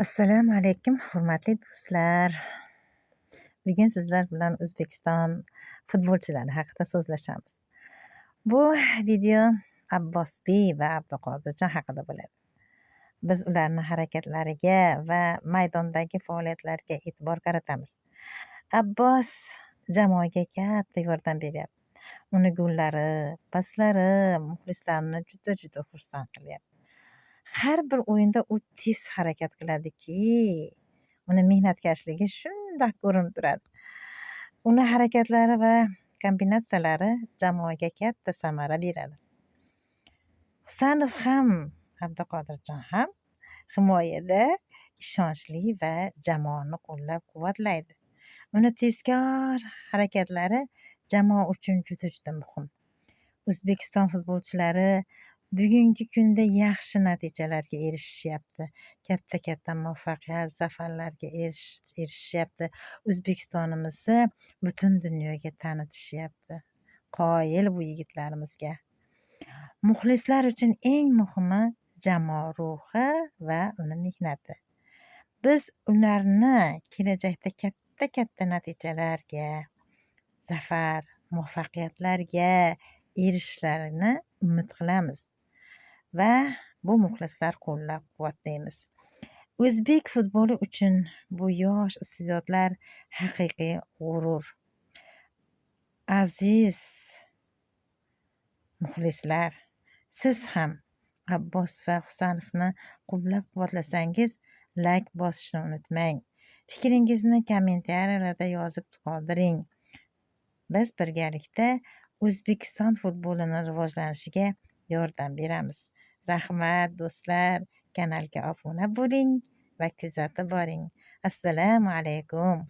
Assalomu alaykum, hurmatli do'stlar. Bugun sizlar bilan O'zbekiston futbolchilari haqida so'zlashamiz. Bu video Abbosbek va Abduqodirjon haqida bo'ladi. Biz ularning harakatlariga va maydondagi faoliyatlariga e'tibor qaratamiz. Abbos jamoaga katta yordam beryapti. Uni gollari, paslari muxlislarni juda xursand qilyapti. Har bir o'yinda u tez harakat qiladiki, uni mehnatkashligi shundoq ko'rinib turadi. Uni harakatlari va kombinatsiyalari jamoaga katta samara beradi. Husanov ham, Abduqodirjon ham himoyada ishonchli va jamoani qo'llab-quvvatlaydi. Uni tezkor harakatlari jamoa uchun juda muhim. O'zbekiston futbolchilari bugungi kunda yaxshi natijalarga erishishyapti. Katta muvaffaqiyat, zafarlarga erishishyapti. O'zbekistonimizni butun dunyoga tanitishyapti. Qoyil bu yigitlarimizga. Muxlislar uchun eng muhimi jamoa ruhi va uni mehnati. Biz ularni kelajakda katta natijalarga, zafar, muvaffaqiyatlarga erishishlarini umid qilamiz va bu muxlislar qo'llab-quvvatlaymiz. O'zbek futboli uchun bu yosh iste'dodlar haqiqiy g'urur. Aziz muxlislar, siz ham Abbos va Husanovni qo'llab-quvvatlasangiz, like bosishni unutmang. Fikringizni kommentariyalarda yozib qoldiring. Biz birgalikda O'zbekiston futbolining rivojlanishiga yordam beramiz. Rahmat do'stlar, kanalga obuna bo'ling va kuzatib boring. Assalomu alaykum.